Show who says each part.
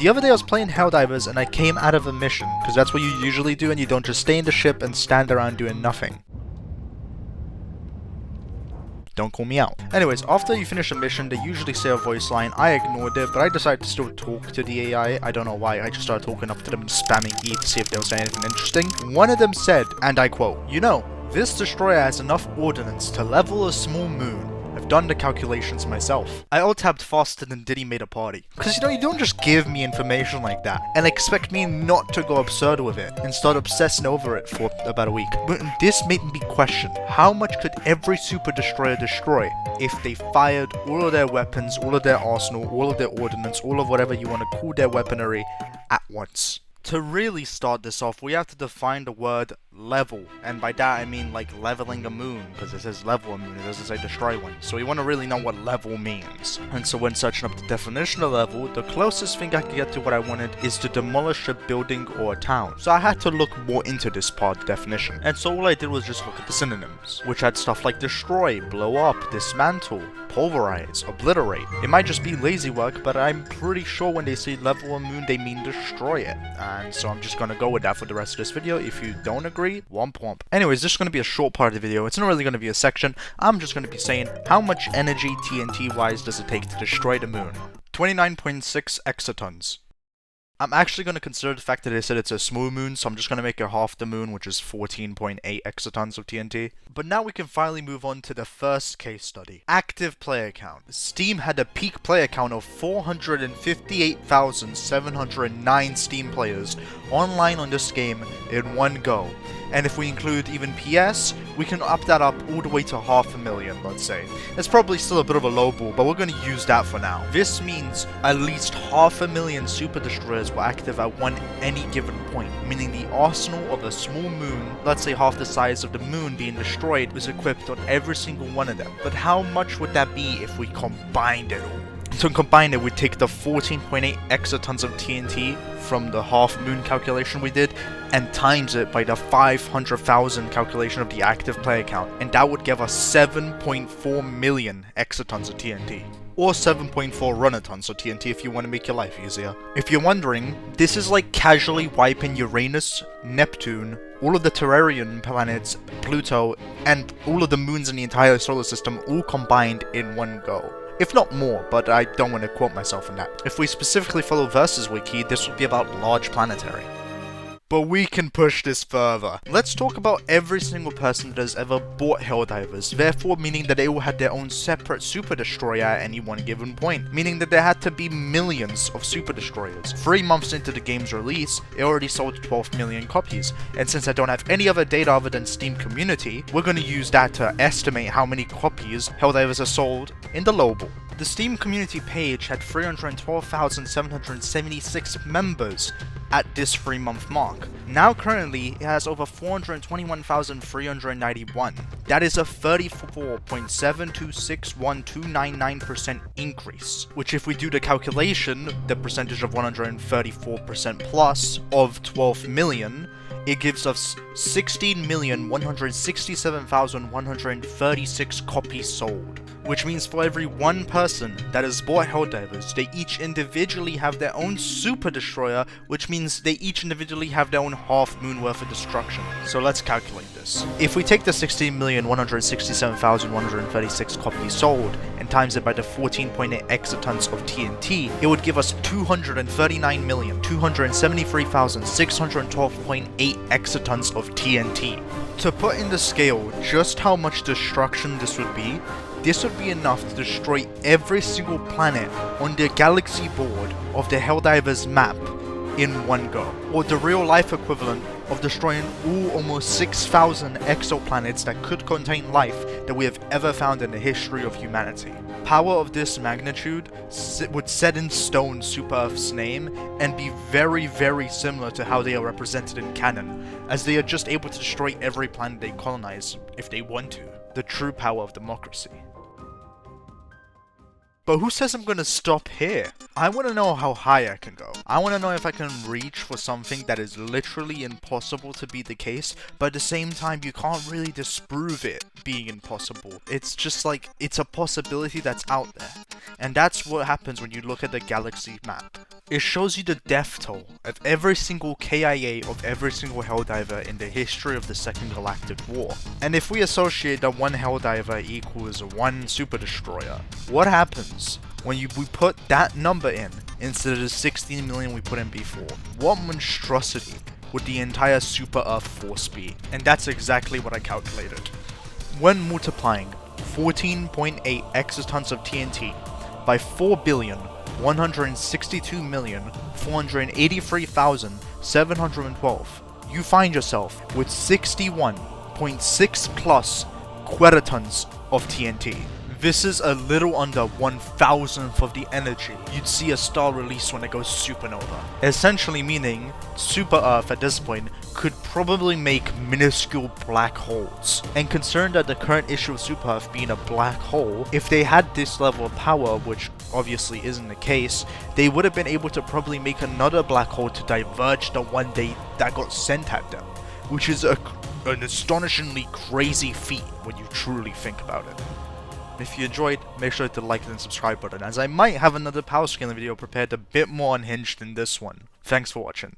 Speaker 1: The other day I was playing Helldivers and I came out of a mission, because that's what you usually do and you don't just stay in the ship and stand around doing nothing. Don't call me out. Anyways, after you finish a mission, they usually say a voice line. I ignored it, but I decided to still talk to the AI. I don't know why, I just started talking up to them and spamming E to see if they were saying anything interesting. One of them said, and I quote, "You know, this destroyer has enough ordnance to level a small moon. I've done the calculations myself." I alt-tabbed faster than Diddy made a party. Because you know, you don't just give me information like that and expect me not to go absurd with it and start obsessing over it for about a week. But this made me question, how much could every super destroyer destroy if they fired all of their weapons, all of their arsenal, all of their ordnance, all of whatever you want to call their weaponry at once? To really start this off, we have to define the word level, and by that I mean like leveling a moon, because it says level a moon, it doesn't say destroy one, so we want to really know what level means. And so when searching up the definition of level, the closest thing I could get to what I wanted is to demolish a building or a town. So I had to look more into this part of the definition, and so all I did was just look at the synonyms, which had stuff like destroy, blow up, dismantle, pulverize, obliterate. It might just be lazy work, but I'm pretty sure when they say level a moon, they mean destroy it. And so I'm just gonna go with that for the rest of this video. If you don't agree, womp womp. Anyways, this is gonna be a short part of the video. It's not really gonna be a section. I'm just gonna be saying how much energy TNT wise does it take to destroy the moon. 29.6 exatons. I'm actually going to consider the fact that they said it's a small moon, so I'm just going to make it half the moon, which is 14.8 exatons of TNT. But now we can finally move on to the first case study. Active player count. Steam had a peak player count of 458,709 Steam players online on this game in one go. And if we include even PS, we can up that up all the way to 500,000, let's say. It's probably still a bit of a low ball, but we're going to use that for now. This means at least 500,000 super destroyers were active at any given point, meaning the arsenal of a small moon, let's say half the size of the moon being destroyed, was equipped on every single one of them. But how much would that be if we combined it all? To combine it, we take the 14.8 exatons of TNT from the half moon calculation we did and times it by the 500,000 calculation of the active player count, and that would give us 7.4 million exatons of TNT. Or 7.4 runatons of TNT if you want to make your life easier. If you're wondering, this is like casually wiping Uranus, Neptune, all of the Terrarian planets, Pluto, and all of the moons in the entire solar system all combined in one go. If not more, but I don't want to quote myself on that. If we specifically follow Versus Wiki, this would be about large planetary. But we can push this further. Let's talk about every single person that has ever bought Helldivers, therefore meaning that they all had their own separate super destroyer at any one given point, meaning that there had to be millions of super destroyers. 3 months into the game's release, it already sold 12 million copies, and since I don't have any other data other than Steam community, we're going to use that to estimate how many copies Helldivers are sold in the lowball. The Steam community page had 312,776 members at this 3-month mark. Now currently it has over 421,391. That is a 34.7261299% increase, which if we do the calculation, the percentage of 134% plus of 12 million, it gives us 16,167,136 copies sold. Which means for every one person that has bought Helldivers, they each individually have their own super destroyer, which means they each individually have their own half moon worth of destruction. So let's calculate this. If we take the 16,167,136 copies sold and times it by the 14.8 exatons of TNT, it would give us 239,273,612.8 exatons of TNT. To put in the scale just how much destruction this would be enough to destroy every single planet on the galaxy board of the Helldivers map in one go, or the real life equivalent of destroying all almost 6,000 exoplanets that could contain life that we have ever found in the history of humanity. Power of this magnitude would set in stone Super Earth's name and be very, very similar to how they are represented in canon, as they are just able to destroy every planet they colonize if they want to. The true power of democracy. But who says I'm gonna stop here? I want to know how high I can go. I want to know if I can reach for something that is literally impossible to be the case, but at the same time you can't really disprove it being impossible. It's just like, it's a possibility that's out there. And that's what happens when you look at the galaxy map. It shows you the death toll of every single KIA of every single Helldiver in the history of the Second Galactic War. And if we associate that one Helldiver equals one Super Destroyer, what happens when we put that number in instead of the 16 million we put in before? What monstrosity would the entire Super Earth force be? And that's exactly what I calculated. When multiplying 14.8 exatons of TNT by 4,162,483,712, you find yourself with 61.6 plus queratons of TNT. This is a little under 1,000th of the energy you'd see a star release when it goes supernova. Essentially meaning, Super Earth at this point could probably make minuscule black holes. And concerned at the current issue of Super Earth being a black hole, if they had this level of power, which obviously isn't the case, they would have been able to probably make another black hole to diverge the one that got sent at them. Which is an astonishingly crazy feat when you truly think about it. If you enjoyed, make sure to like and subscribe button, as I might have another power scaling video prepared a bit more unhinged than this one. Thanks for watching.